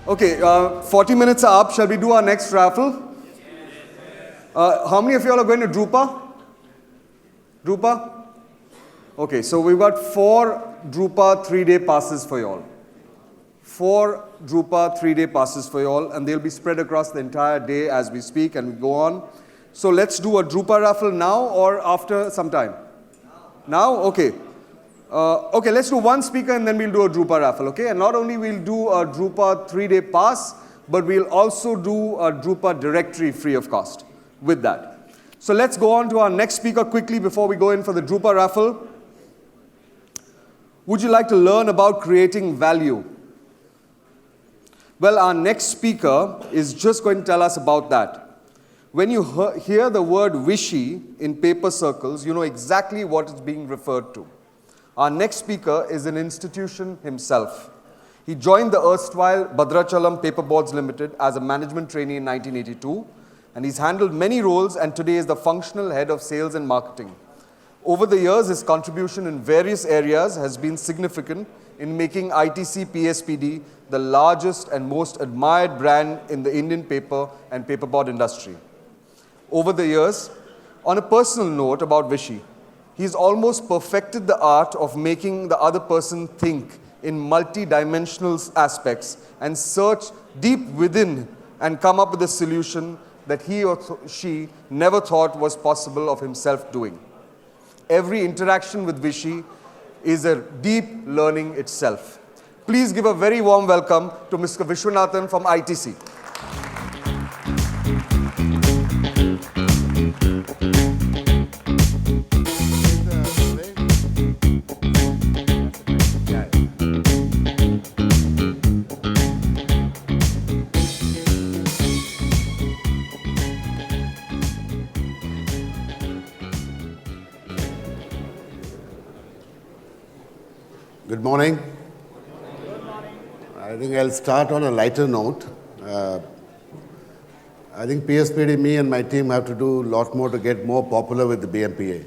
Okay, 40 minutes are up. Shall we do our next raffle? How many of you all are going to Drupa? Drupa? Okay, so we've got 4 Drupa 3-day passes for you all. 4 Drupa 3-day passes for you all, and they'll be spread across the entire day as we speak and we go on. So let's do a Drupa raffle now or after some time? Now? Okay. Okay, let's do one speaker and then we'll do a Drupa raffle, okay? And not only we'll do a Drupa 3-day pass, but we'll also do a Drupa directory free of cost with that. So let's go on to our next speaker quickly before we go in for the Drupa raffle. Would you like to learn about creating value? Well, our next speaker is just going to tell us about that. When you hear the word Vishy in paper circles, you know exactly what is being referred to. Our next speaker is an institution himself. He joined the erstwhile Bhadrachalam Paperboards Limited as a management trainee in 1982, and he's handled many roles and today is the functional head of sales and marketing. Over the years, his contribution in various areas has been significant in making ITC PSPD the largest and most admired brand in the Indian paper and paperboard industry. Over the years, on a personal note about Vishy, he's almost perfected the art of making the other person think in multi-dimensional aspects and search deep within and come up with a solution that he or she never thought was possible of himself doing. Every interaction with Vishy is a deep learning itself. Please give a very warm welcome to Mr. Viswanathan from ITC. Good morning. I think I'll start on a lighter note. I think PSPD, me and my team have to do a lot more to get more popular with the BMPA.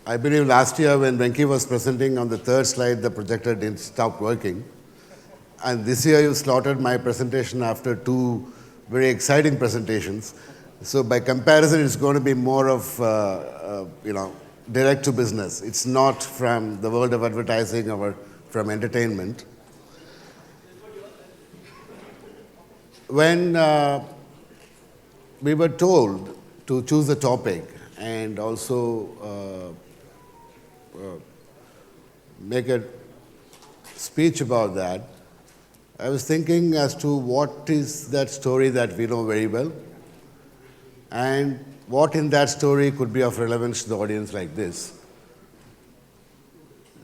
I believe last year when Venki was presenting on the 3rd slide, the projector didn't stop working. And this year you slaughtered my presentation after 2 very exciting presentations. So by comparison, it's going to be more of, direct to business. It's not from the world of advertising or from entertainment. When we were told to choose a topic and also make a speech about that, I was thinking as to what is that story that we know very well and what in that story could be of relevance to the audience like this.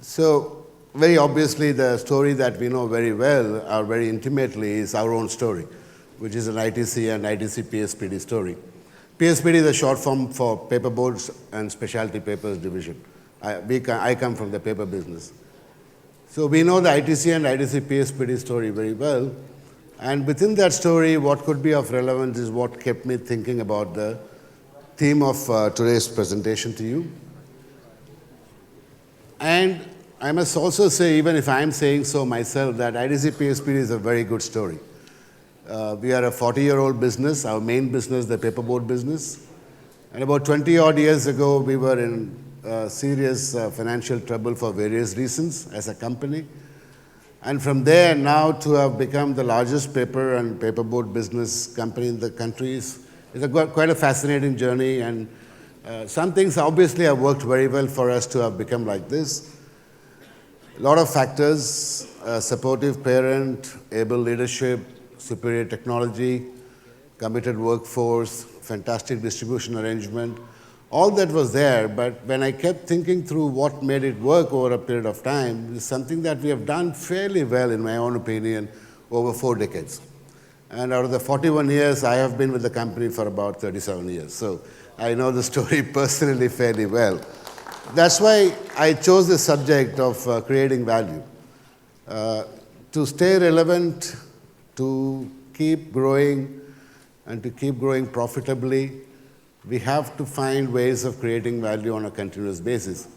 So, very obviously, the story that we know very well or very intimately is our own story, which is an ITC and ITC PSPD story. PSPD is a short form for Paperboards and Specialty Papers Division. I come from the paper business. So we know the ITC and ITC PSPD story very well. And within that story, what could be of relevance is what kept me thinking about the theme of today's presentation to you. And I must also say, even if I'm saying so myself, that ITC PSPD is a very good story. We are a 40-year-old business, our main business, the paperboard business. And about 20-odd years ago, we were in serious financial trouble for various reasons as a company. And from there, now to have become the largest paper and paperboard business company in the country is quite a fascinating journey. And some things obviously have worked very well for us to have become like this. A lot of factors, supportive parent, able leadership, superior technology, committed workforce, fantastic distribution arrangement, all that was there. But when I kept thinking through what made it work over a period of time, it's something that we have done fairly well, in my own opinion, over 4 decades. And out of the 41 years, I have been with the company for about 37 years. So I know the story personally fairly well. That's why I chose the subject of creating value. To stay relevant, to keep growing, and to keep growing profitably, we have to find ways of creating value on a continuous basis.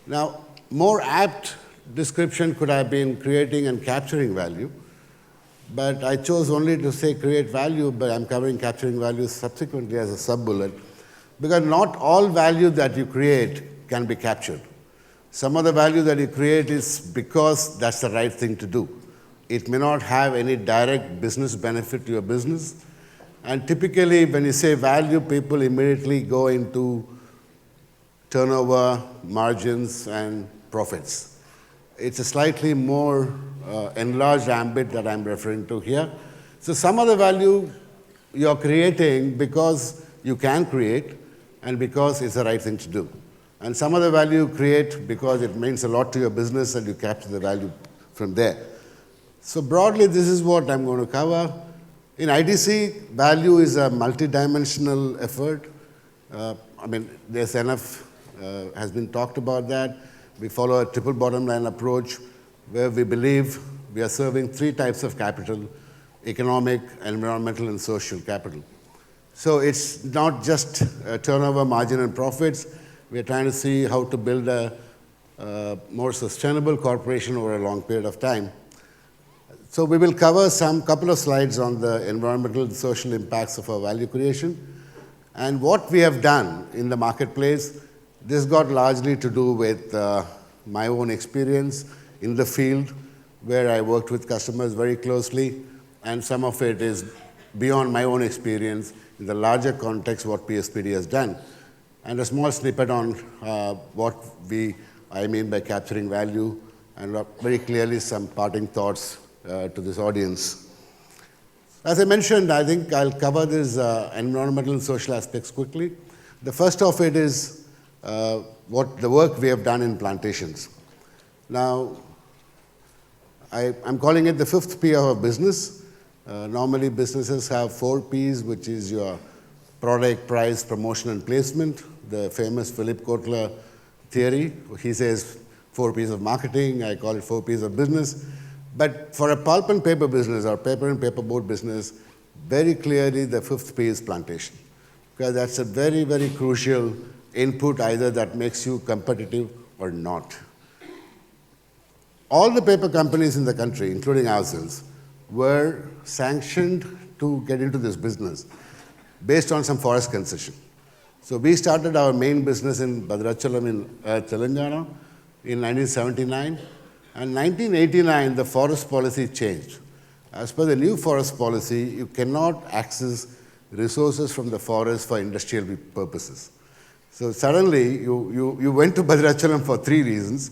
Now, more apt description could have been creating and capturing value, but I chose only to say create value, but I'm covering capturing value subsequently as a sub-bullet, because not all value that you create can be captured. Some of the value that you create is because that's the right thing to do. It may not have any direct business benefit to your business. And typically, when you say value, people immediately go into turnover, margins, and profits. It's a slightly more enlarged ambit that I'm referring to here. So some of the value you're creating because you can create and because it's the right thing to do. And some of the value you create because it means a lot to your business and you capture the value from there. So broadly, this is what I'm going to cover. In ITC, value is a multidimensional effort. There's enough has been talked about that. We follow a triple bottom line approach where we believe we are serving three types of capital: economic, environmental, and social capital. So it's not just turnover, margin, and profits. We're trying to see how to build a more sustainable corporation over a long period of time. So we will cover couple of slides on the environmental and social impacts of our value creation. And what we have done in the marketplace, this got largely to do with my own experience in the field, where I worked with customers very closely, and some of it is beyond my own experience in the larger context what PSPD has done. And a small snippet on what I mean by capturing value, and very clearly some parting thoughts to this audience. As I mentioned, I think I'll cover these environmental and social aspects quickly. The first of it is what the work we have done in plantations. Now, I'm calling it the fifth P of a business. Normally, businesses have 4 Ps, which is your product, price, promotion, and placement. The famous Philip Kotler theory. He says 4 Ps of marketing. I call it 4 Ps of business. But for a pulp and paper business or paper and paperboard business, very clearly the fifth P is plantation. Because that's a very, very crucial input, either that makes you competitive or not. All the paper companies in the country, including ourselves, were sanctioned to get into this business based on some forest concession. So we started our main business in Bhadrachalam in Telangana in 1979. And 1989, the forest policy changed. As per the new forest policy, you cannot access resources from the forest for industrial purposes. So suddenly, you went to Bhadrachalam for 3 reasons: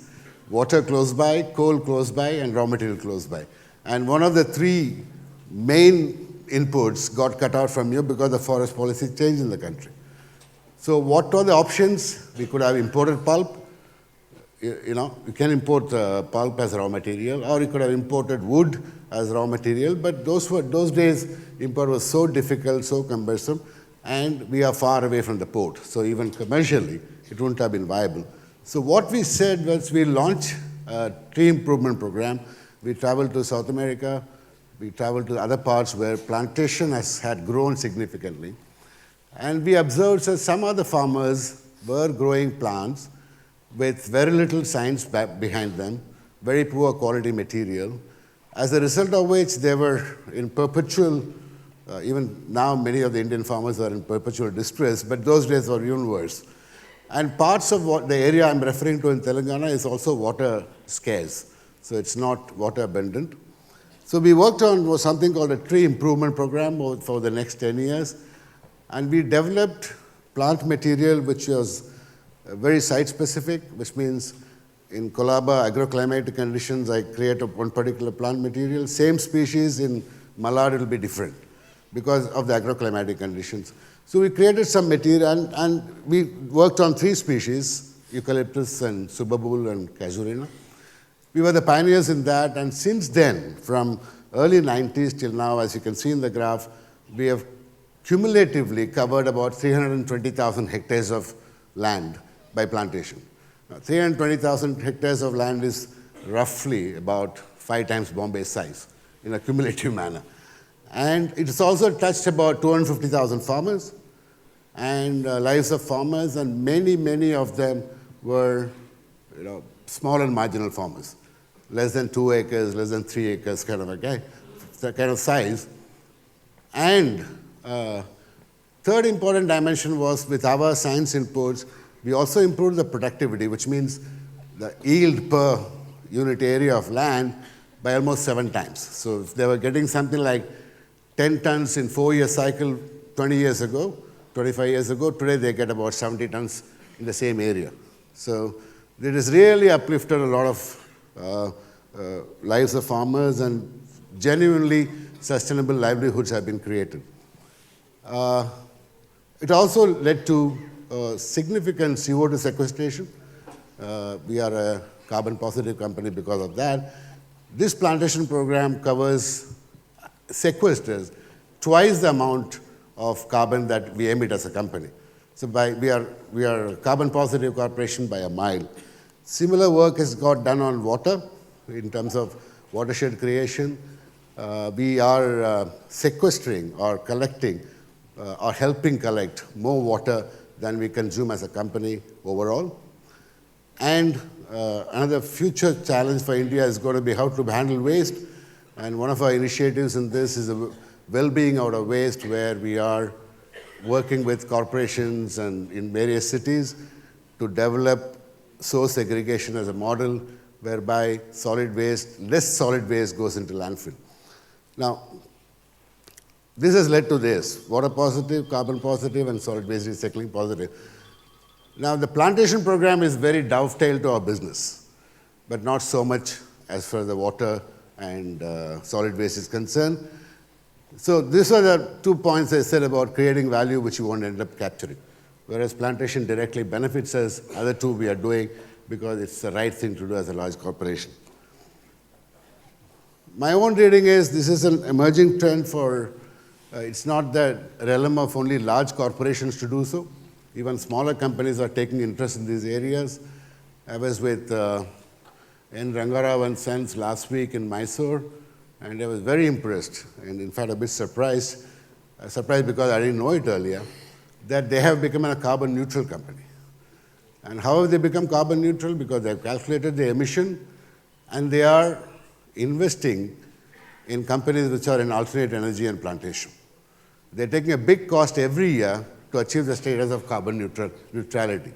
water close by, coal close by, and raw material close by. And one of the 3 main inputs got cut out from you because the forest policy changed in the country. So what were the options? We could have imported pulp. You can import pulp as raw material, or you could have imported wood as raw material, but those days, import was so difficult, so cumbersome, and we are far away from the port. So even commercially, it wouldn't have been viable. So what we said was we launched a tree improvement program. We traveled to South America. We traveled to other parts where plantation had grown significantly. And we observed that some other farmers were growing plants with very little science behind them, very poor quality material, as a result of which they were in perpetual, even now many of the Indian farmers are in perpetual distress, but those days were even worse. And parts of the area I'm referring to in Telangana is also water scarce, so it's not water abundant. So we worked on something called a tree improvement program for the next 10 years, and we developed plant material which was very site-specific, which means in Colaba agroclimatic conditions, I create one particular plant material. Same species in Malad, it will be different because of the agroclimatic conditions. So we created some material, and we worked on 3 species, eucalyptus and subabul and casuarina. We were the pioneers in that, and since then, from early 90s till now, as you can see in the graph, we have cumulatively covered about 320,000 hectares of land by plantation. Now, 320,000 hectares of land is roughly about 5 times Bombay's size in a cumulative manner. And it has also touched about 250,000 farmers and lives of farmers, and many, many of them were small and marginal farmers. less than 2 acres, less than 3 acres kind of a guy, that kind of size. And third important dimension was with our science inputs, we also improved the productivity, which means the yield per unit area of land by almost 7 times. So if they were getting something like 10 tons in 4-year cycle 20 years ago, 25 years ago, today they get about 70 tons in the same area. So it has really uplifted a lot of lives of farmers, and genuinely sustainable livelihoods have been created. It also led to significant CO2 sequestration. We are a carbon positive company because of that. This plantation program sequesters twice the amount of carbon that we emit as a company. So we are a carbon positive corporation by a mile. Similar work has got done on water in terms of watershed creation. We are sequestering or collecting or helping collect more water than we consume as a company overall. And another future challenge for India is going to be how to handle waste. And one of our initiatives in this is a well-being out of waste, where we are working with corporations and in various cities to develop source segregation as a model whereby less solid waste goes into landfill. Now, this has led to this: water positive, carbon positive, and solid waste recycling positive. Now, the plantation program is very dovetailed to our business, but not so much as far as the water and solid waste is concerned. So these are the 2 points I said about creating value, which we want to end up capturing. Whereas plantation directly benefits us, other two we are doing because it's the right thing to do as a large corporation. My own reading is this is an emerging trend for, it's not the realm of only large corporations to do so. Even smaller companies are taking interest in these areas. I was with N. Rangarao and Sons last week in Mysore, and I was very impressed, and in fact a bit surprised because I didn't know it earlier, that they have become a carbon neutral company. And how have they become carbon neutral? Because they've calculated the emission, and they are investing in companies which are in alternate energy and plantation. They're taking a big cost every year to achieve the status of carbon neutrality.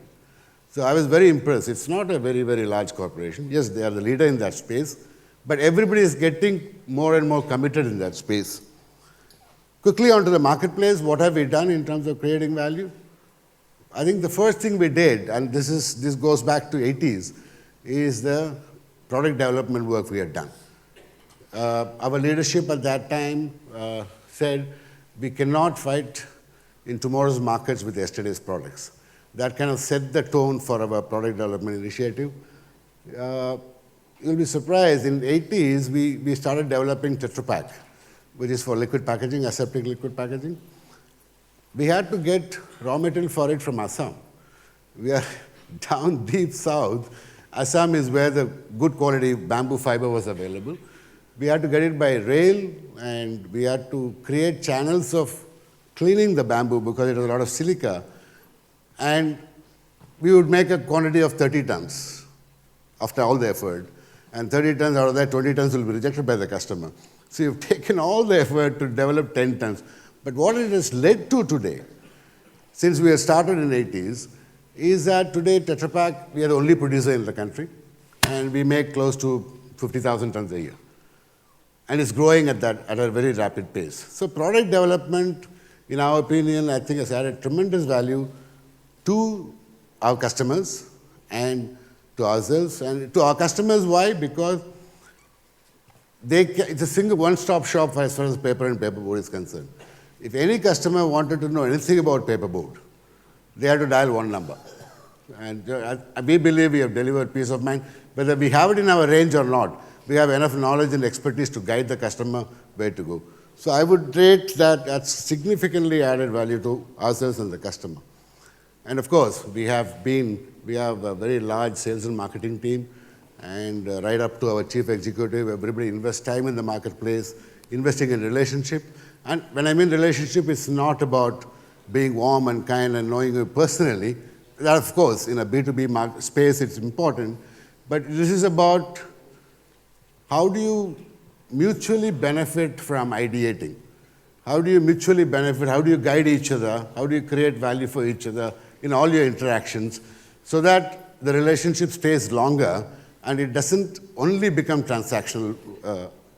So I was very impressed. It's not a very, very large corporation. Yes, they are the leader in that space, but everybody is getting more and more committed in that space. Quickly onto the marketplace, what have we done in terms of creating value? I think the first thing we did, and this goes back to 80s, is the product development work we had done. Our leadership at that time said we cannot fight in tomorrow's markets with yesterday's products. That kind of set the tone for our product development initiative. You'll be surprised, in the 80s, we started developing Tetra Pak, which is for liquid packaging, aseptic liquid packaging. We had to get raw material for it from Assam. We are down deep south. Assam is where the good quality bamboo fiber was available. We had to get it by rail, and we had to create channels of cleaning the bamboo because it was a lot of silica. And we would make a quantity of 30 tons after all the effort. And 30 tons out of that, 20 tons will be rejected by the customer. So you've taken all the effort to develop 10 tons. But what it has led to today, since we have started in the 80s, is that today Tetra Pak, we are the only producer in the country, and we make close to 50,000 tons a year. And it's growing at a very rapid pace. So product development, in our opinion, I think has added tremendous value to our customers and to ourselves. And to our customers, why? Because it's a single one-stop shop as far as paper and paperboard is concerned. If any customer wanted to know anything about paperboard, they had to dial one number. And we believe we have delivered peace of mind. Whether we have it in our range or not, we have enough knowledge and expertise to guide the customer where to go. So I would rate that that's significantly added value to ourselves and the customer. And of course, we have a very large sales and marketing team, and right up to our chief executive, everybody invests time in the marketplace, investing in relationship. And when I mean relationship, it's not about being warm and kind and knowing you personally. That, of course, in a B2B space, it's important. But this is about how do you mutually benefit from ideating? How do you mutually benefit? How do you guide each other? How do you create value for each other in all your interactions so that the relationship stays longer and it doesn't only become transactional,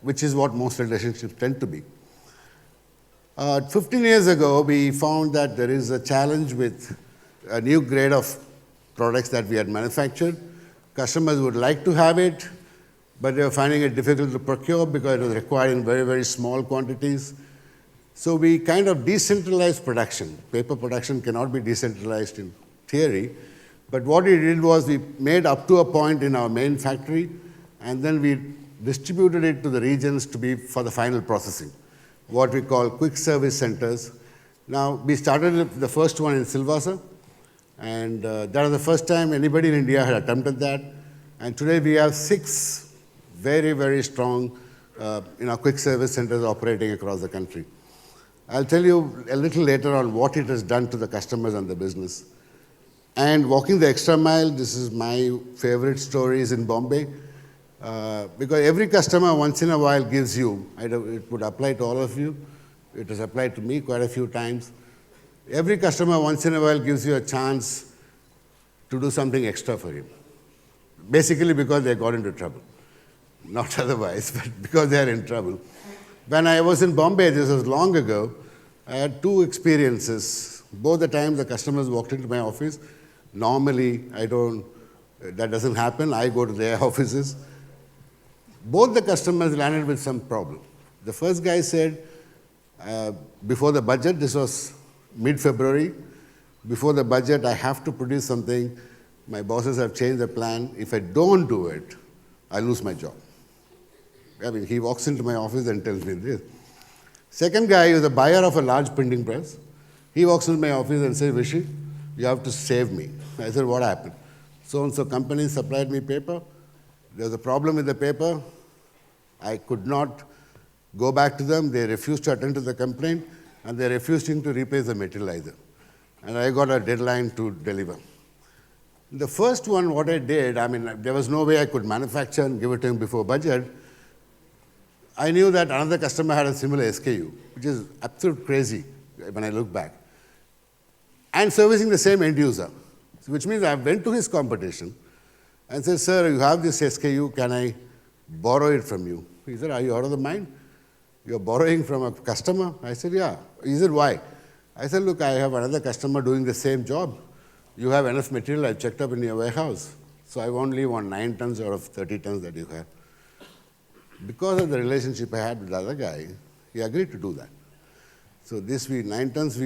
which is what most relationships tend to be. 15 years ago, we found that there is a challenge with a new grade of products that we had manufactured. Customers would like to have it, but they were finding it difficult to procure because it was required in very, very small quantities. So we kind of decentralized production. Paper production cannot be decentralized in theory. But what we did was we made up to a point in our main factory, and then we distributed it to the regions to be for the final processing, what we call quick service centers. Now, we started the first one in Silvassa, and that was the first time anybody in India had attempted that. And today we have 6 very, very strong quick service centers operating across the country. I'll tell you a little later on what it has done to the customers and the business. And walking the extra mile, this is my favorite stories in Bombay, because every customer once in a while gives you, it would apply to all of you, it has applied to me quite a few times. Every customer once in a while gives you a chance to do something extra for him, basically because they got into trouble. Not otherwise, but because they are in trouble. When I was in Bombay, this was long ago, I had 2 experiences. Both the times the customers walked into my office. Normally, that doesn't happen. I go to their offices. Both the customers landed with some problem. The first guy said, before the budget, this was mid-February, before the budget, I have to produce something. My bosses have changed the plan. If I don't do it, I lose my job. I mean, he walks into my office and tells me this. Second guy is a buyer of a large printing press. He walks into my office and says, Vishy, you have to save me. I said, what happened? So-and-so company supplied me paper. There was a problem with the paper. I could not go back to them. They refused to attend to the complaint, and they refused to replace the material either. And I got a deadline to deliver. The first one, what I did, there was no way I could manufacture and give it to him before budget. I knew that another customer had a similar SKU, which is absolute crazy when I look back, and servicing the same end user, which means I went to his competition and said, sir, you have this SKU, can I borrow it from you? He said, are you out of the mind? You're borrowing from a customer? I said, yeah. He said, why? I said, look, I have another customer doing the same job. You have enough material, I checked up in your warehouse. So I only want 9 tons out of 30 tons that you have. Because of the relationship I had with the other guy, he agreed to do that. So 9 tons,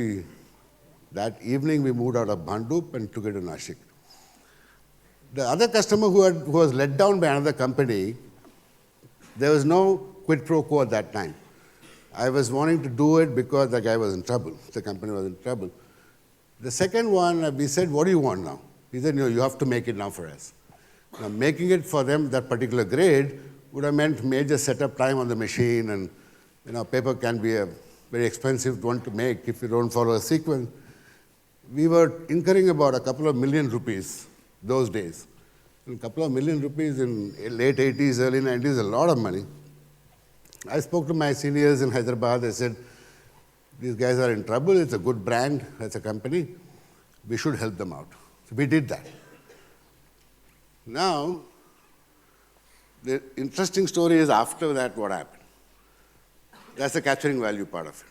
that evening we moved out of Bhandup and took it to Nashik. The other customer who was let down by another company, there was no quid pro quo at that time. I was wanting to do it because the guy was in trouble. The company was in trouble. The second one, we said, what do you want now? He said, no, you have to make it now for us. Now, making it for them, that particular grade, would have meant major setup time on the machine, and paper can be a very expensive one to make if you don't follow a sequence. We were incurring about a couple of million rupees those days. A couple of million rupees in late 80s, early 90s is a lot of money. I spoke to my seniors in Hyderabad. They said, these guys are in trouble. It's a good brand. It's a company. We should help them out. So we did that. Now, the interesting story is after that what happened. That's the capturing value part of it.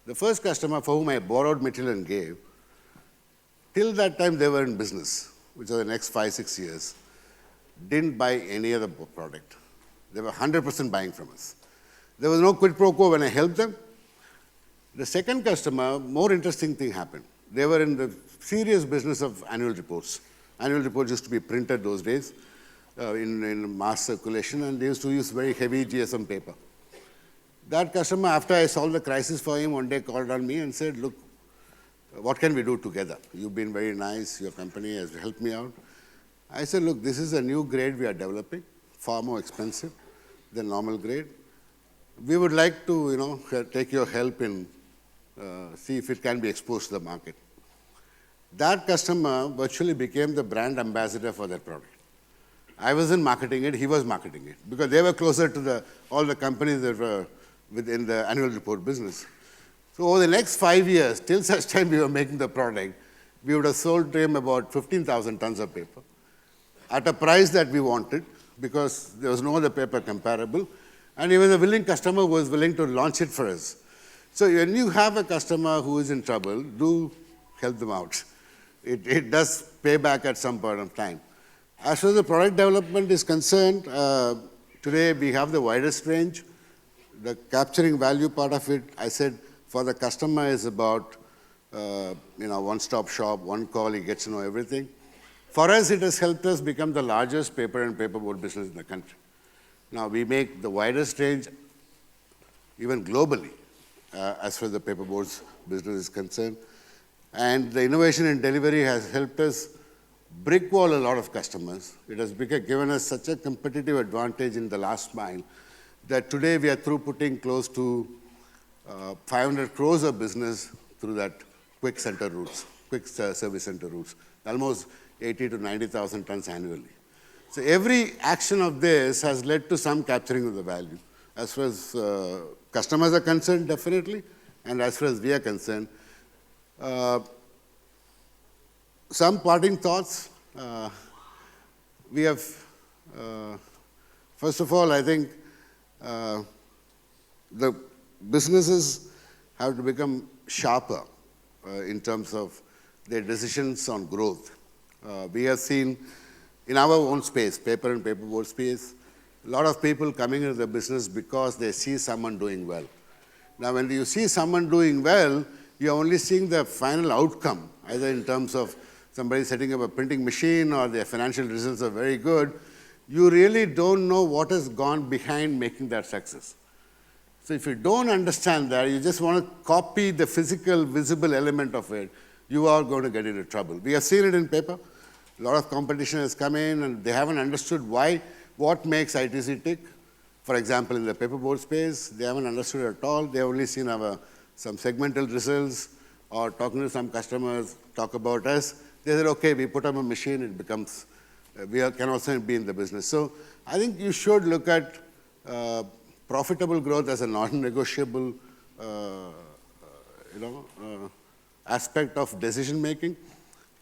The first customer for whom I borrowed material and gave, till that time they were in business, which was the next 5-6 years, didn't buy any other product. They were 100% buying from us. There was no quid pro quo when I helped them. The second customer, more interesting thing happened. They were in the serious business of annual reports. Annual reports used to be printed those days in mass circulation, and they used to use very heavy GSM paper. That customer, after I solved the crisis for him, one day called on me and said, look, what can we do together? You've been very nice. Your company has helped me out. I said, look, this is a new grade we are developing, far more expensive than normal grade. We would like to, take your help in see if it can be exposed to the market. That customer virtually became the brand ambassador for that product. I wasn't marketing it, he was marketing it, because they were closer to all the companies that were within the annual report business. So over the next 5 years, till such time we were making the product, we would have sold to him about 15,000 tons of paper at a price that we wanted, because there was no other paper comparable, and he was a willing customer who was willing to launch it for us. So when you have a customer who is in trouble, do help them out. It does pay back at some point of time. As far as the product development is concerned, today we have the widest range. The capturing value part of it, I said, for the customer is about one-stop shop, one call, he gets to know everything. For us, it has helped us become the largest paper and paperboard business in the country. Now, we make the widest range, even globally, as far as the paperboards business is concerned. And the innovation in delivery has helped us brick wall a lot of customers. It has given us such a competitive advantage in the last mile that today we are throughputing close to 500 crores of business through that quick service center routes, almost 80 to 90,000 tons annually. So every action of this has led to some capturing of the value. As far as customers are concerned, definitely, and as far as we are concerned. Some parting thoughts. We have, first of all, I think the businesses have to become sharper in terms of their decisions on growth. We have seen in our own space, paper and paperboard space, a lot of people coming into the business because they see someone doing well. Now, when you see someone doing well, you're only seeing the final outcome, either in terms of somebody setting up a printing machine or their financial results are very good. You really don't know what has gone behind making that success. So if you don't understand that, you just want to copy the physical, visible element of it, you are going to get into trouble. We have seen it in paper. A lot of competition has come in and they haven't understood what makes ITC tick. For example, in the paperboard space, they haven't understood it at all. They have only seen some segmental results or talking to some customers, talk about us. They said, okay, we put up a machine, it becomes, can also be in the business. So I think you should look at profitable growth as a non-negotiable aspect of decision making.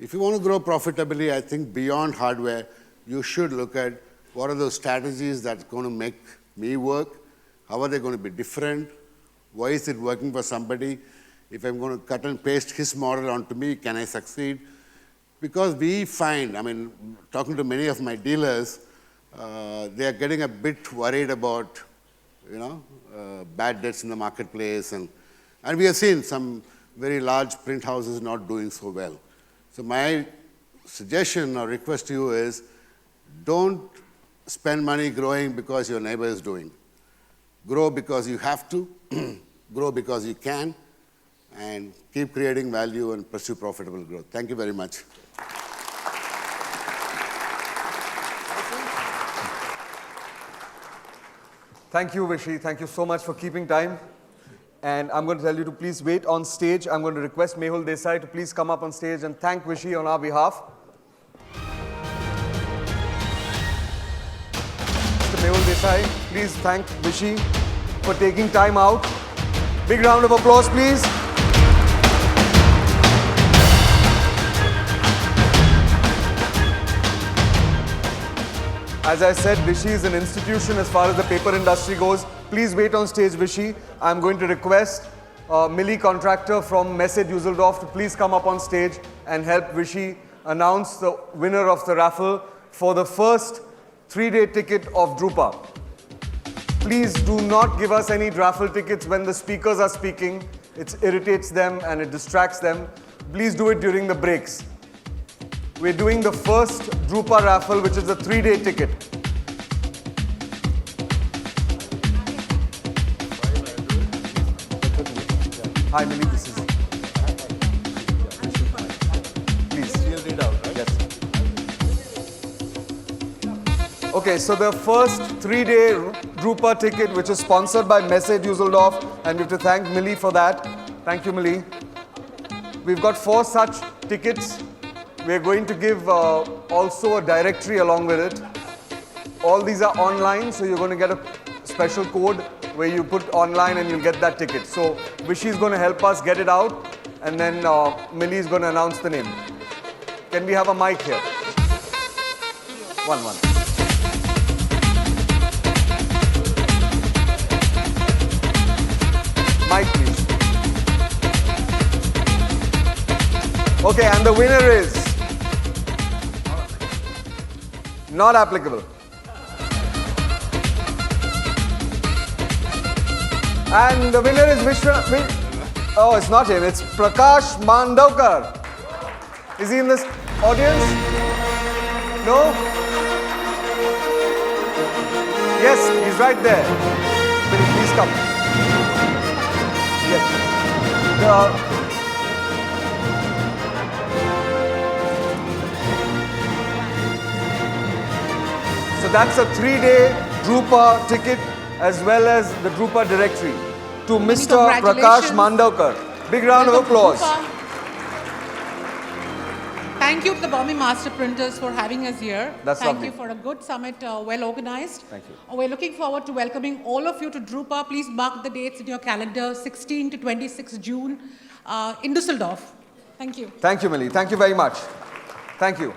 If you want to grow profitably, I think beyond hardware, you should look at what are those strategies that's going to make me work, how are they going to be different, why is it working for somebody, if I'm going to cut and paste his model onto me, can I succeed? Because we find, talking to many of my dealers, they are getting a bit worried about bad debts in the marketplace, and we have seen some very large print houses not doing so well. So my suggestion or request to you is, don't spend money growing because your neighbor is doing. Grow because you have to, grow because you can, and keep creating value and pursue profitable growth. Thank you very much. Thank you, Vishy. Thank you so much for keeping time. And I'm going to tell you to please wait on stage. I'm going to request Mehul Desai to please come up on stage and thank Vishy on our behalf. Mr. Mehul Desai, please thank Vishy for taking time out. Big round of applause, please. As I said, Vishy is an institution as far as the paper industry goes. Please wait on stage, Vishy. I'm going to request Millie Contractor from Messe Dusseldorf to please come up on stage and help Vishy announce the winner of the raffle for the first 3-day ticket of Drupa. Please do not give us any raffle tickets when the speakers are speaking. It irritates them and it distracts them. Please do it during the breaks. We're doing the first Drupa raffle, which is a 3-day ticket. Hi, Millie, this is... Please. You'll read out, right? Yes. Okay, so the first 3-day Drupa ticket, which is sponsored by Messe Dusseldorf, and we have to thank Millie for that. Thank you, Millie. We've got 4 such tickets. We're going to give also a directory along with it. All these are online, so you're going to get a special code where you put online and you'll get that ticket. So Vishy is going to help us get it out, and then Millie is going to announce the name. Can we have a mic here? One. Mic, please. Okay, and the winner is not applicable. And the winner is Oh, it's not him. It's Prakash Mandavkar. Is he in this audience? No? Yes, he's right there. Please come. Yes. So that's a 3-day Drupa ticket as well as the Drupa directory to Mr. Prakash Mandavkar. Big round of applause. Thank you to the Bombay Master Printers for having us here. That's Thank lovely. you for a good summit, well organized. Thank you. We're looking forward to welcoming all of you to Drupa. Please mark the dates in your calendar, 16 to 26 June in Düsseldorf. Thank you. Thank you, Millie. Thank you very much. Thank you.